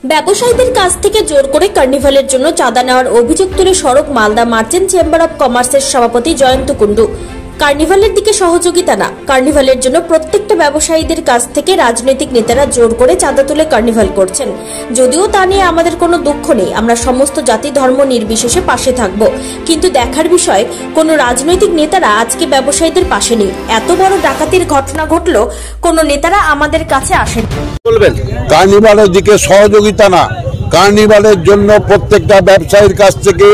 ব্যবসায়ীদের কাছ থেকে জোর করে কার্নিভালের জন্য চাঁদা নেওয়ার অভিযোগ তুলে সড়ক মালদা মার্চেন্ট চেম্বার অব কমার্সের সভাপতি জয়ন্ত কুণ্ডু। কার্নিভালের দিকে সহযোগিতা না, কার্নিভালের জন্য প্রত্যেকটা ব্যবসায়ীদের কাছ থেকে রাজনৈতিক নেতারা জোর করে চাঁদা তুলে কার্নিভাল করছেন। যদিও তা নিয়ে আমাদের কোনো দুঃখ নেই, আমরা সমস্ত জাতি ধর্ম নির্বিশেষে পাশে থাকব, কিন্তু দেখার বিষয় কোনো রাজনৈতিক নেতারা আজকে ব্যবসায়ীদের পাশে নেই। এত বড় ডাকাতির ঘটনা ঘটলো, কোনো নেতারা আমাদের কাছে আসেন। বলবেন কার্নিভালের দিকে সহযোগিতা না, কার্নিভালের জন্য প্রত্যেকটা ব্যবসায়ীর কাছ থেকে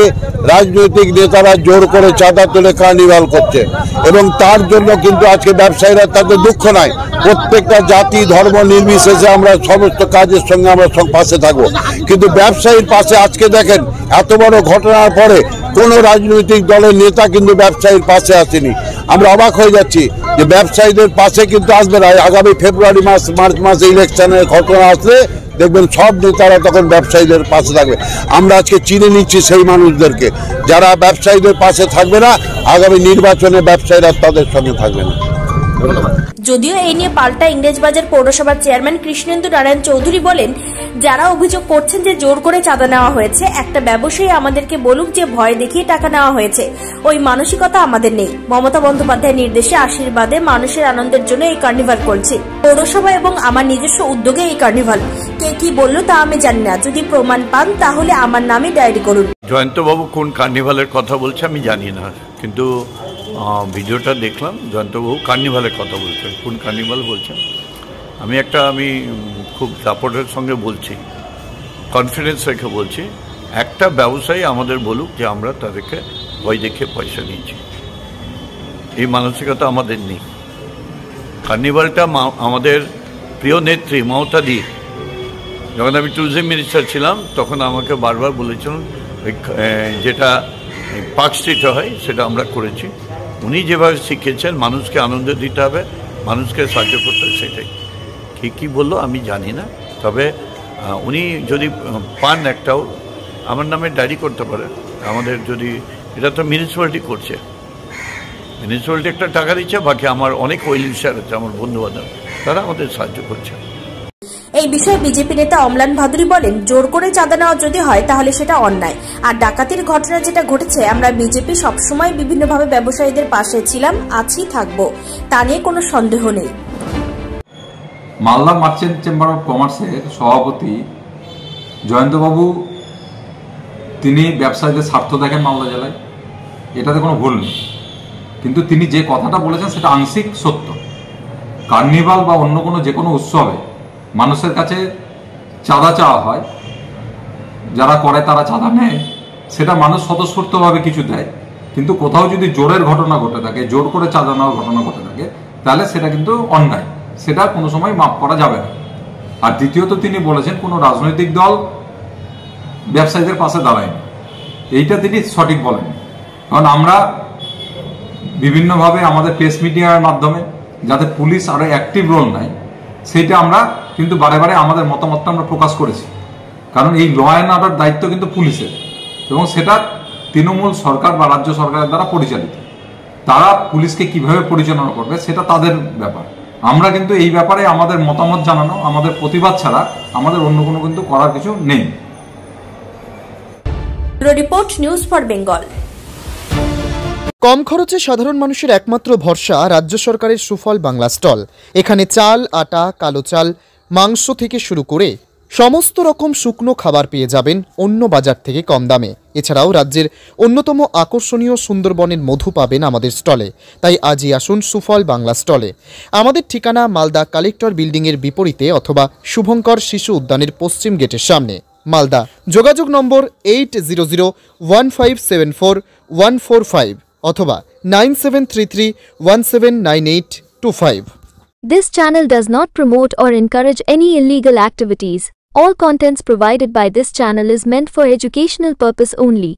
রাজনৈতিক নেতারা জোর করে চাঁদা তুলে কার্নিভাল করছে এবং তার জন্য কিন্তু আজকে ব্যবসায়ীরা তাদের দুঃখ নাই। প্রত্যেকটা জাতি ধর্ম নির্বিশেষে আমরা সমস্ত কাজের সঙ্গে আমরা পাশে থাকবো, কিন্তু ব্যবসায়ীর পাশে আজকে দেখেন এত বড় ঘটনার পরে কোনো রাজনৈতিক দলের নেতা কিন্তু ব্যবসায়ীর পাশে আসেনি। আমরা অবাক হয়ে যাচ্ছি যে ব্যবসায়ীদের পাশে কিন্তু আসবে না। আগামী ফেব্রুয়ারি মার্চ মাসে ইলেকশনের ঘটনা আসলে দেখবেন সব নেতারা তখন ব্যবসায়ীদের পাশে থাকবে। আমরা আজকে চিনে নিচ্ছি সেই মানুষদেরকে যারা ব্যবসায়ীদের পাশে থাকবে না, আগামী নির্বাচনে ব্যবসায়ীরা তাদের সঙ্গে থাকবে না। যদিও এই নিয়ে পাল্টা ইংরেজবাজার পৌরসভার চেয়ারম্যান কৃষ্ণেন্দু নারায়ণ চৌধুরী বলেন, যারা অভিযোগ করছেন যে জোর করে চাঁদা নেওয়া হয়েছে, একটা ব্যবসায়ী আমাদেরকে বলুক যে ভয় দেখিয়ে টাকা নেওয়া হয়েছে, ওই মানসিকতা আমাদের নেই। মমতা বন্দ্যোপাধ্যায়ের নির্দেশে আশীর্বাদে মানুষের আনন্দের জন্য এই কার্নিভাল করছে পৌরসভা এবং আমার নিজস্ব উদ্যোগে এই কার্নিভাল। কে কি বললো তা আমি জানি না, যদি প্রমাণ পান তাহলে আমার নামে ডায়েরি করুন। জয়ন্তবাবু কোন কার্নিভালের কথা বলছে আমি জানি না, কিন্তু ভিডিওটা দেখলাম জয়ন্তবাবু কার্নিভালের কথা বলছেন। কোন কার্নিভাল বলছেন আমি খুব সাপোর্টের সঙ্গে বলছি, কনফিডেন্স রেখে বলছি, একটা ব্যবসায়ী আমাদের বলুক যে আমরা তাদেরকে ভয় দেখে পয়সা নিয়েছি, এই মানসিকতা আমাদের নেই। কার্নিভালটা আমাদের প্রিয় নেত্রী মমতা দি, যখন আমি ট্যুরিজম মিনিস্টার ছিলাম তখন আমাকে বারবার বলেছিলেন যেটা পার্ক স্ট্রিটে হয় সেটা আমরা করেছি। উনি যেভাবে শিখিয়েছেন মানুষকে আনন্দ দিতে হবে, মানুষকে সাহায্য করতে হবে, সেটাই। কী বললো আমি জানি না, তবে উনি যদি পান একটাও আমার নামে ডায়েরি করতে পারে। আমাদের যদি এটা তো মিউনিসিপ্যালিটি করছে, মিউনিসিপ্যালিটি একটা টাকা দিচ্ছে, বাকি আমার অনেক ওয়েল উইশার আছে, আমার বন্ধুবান্ধব, তারা আমাদের সাহায্য করছে। এই বিষয়ে বিজেপি নেতা অম্লান ভাদুরী বলেন, জোর করে চাঁদা নেওয়া যদি হয় তাহলে সেটা অন্যায়। আর ডাকাতির ঘটনা যেটা ঘটেছে, আমরা বিজেপি সবসময় বিভিন্নভাবে ব্যবসায়ীদের পাশে ছিলাম, আছি, থাকবো, তা নিয়ে কোনো সন্দেহ নেই। মালদা মার্চেন্ট চেম্বার অব কমার্সের সভাপতি জয়ন্তবাবু, তিনি ব্যবসায়ীদের স্বার্থ দেখেন মালদা জেলায়, এটাতে কোনো ভুল নেই, কিন্তু তিনি যে কথাটা বলেছেন সেটা আংশিক সত্য। কার্নিভাল বা অন্য কোনো যে কোনো উৎসবে মানুষের কাছে চাঁদা চাওয়া হয়, যারা করে তারা চাঁদা নেয়, সেটা মানুষ স্বতঃস্ফূর্তভাবে কিছু দেয়, কিন্তু কোথাও যদি জোরের ঘটনা ঘটে থাকে, জোর করে চাঁদা নেওয়ার ঘটনা ঘটে থাকে, তাহলে সেটা কিন্তু অন্যায়, সেটা কোনো সময় মাফ করা যাবে না। আর দ্বিতীয়ত তিনি বলেছেন কোনো রাজনৈতিক দল ব্যবসায়ীদের পাশে দাঁড়ায়নি, এইটা তিনি সঠিক বলেন। কারণ আমরা বিভিন্নভাবে আমাদের প্রেস মিডিয়ার মাধ্যমে যাতে পুলিশ আরো অ্যাক্টিভ রোল নেয়, সেইটা আমরা কিন্তু বারে বারে আমাদের মতামতটা আমরা প্রকাশ করেছি। কারণ এই ল অ্যান্ড অর্ডার দায়িত্ব কিন্তু পুলিশের, এবং সেটা তৃণমূল সরকার বা রাজ্য সরকারের দ্বারা পরিচালিত। তারা পুলিশকে কিভাবে পরিচালনা করবে সেটা তাদের ব্যাপার। আমরা কিন্তু এই ব্যাপারে আমাদের মতামত জানানো, আমাদের প্রতিবাদ ছাড়া আমাদের অন্য কোনো কিন্তু করার কিছু নেই। Report news for Bengal. কম খরচে সাধারণ মানুষের একমাত্র ভরসা রাজ্য সরকারের সুফল বাংলা স্টল। এখানে চাল, আটা, কালো চাল, মাংস থেকে শুরু করে সমস্ত রকম শুকনো খাবার পেয়ে যাবেন অন্য বাজার থেকে কম দামে। এছাড়াও রাজ্যের অন্যতম আকর্ষণীয় সুন্দরবনের মধু পাবেন আমাদের স্টলে। তাই আজই আসুন সুফল বাংলা স্টলে। আমাদের ঠিকানা মালদা কালেক্টর বিল্ডিংয়ের বিপরীতে অথবা শুভঙ্কর শিশু উদ্যানের পশ্চিম গেটের সামনে, মালদা। যোগাযোগ নম্বর 8001574145 অথবা 9733179825। This channel does not promote or encourage any illegal activities. All contents provided by this channel is meant for educational purpose only.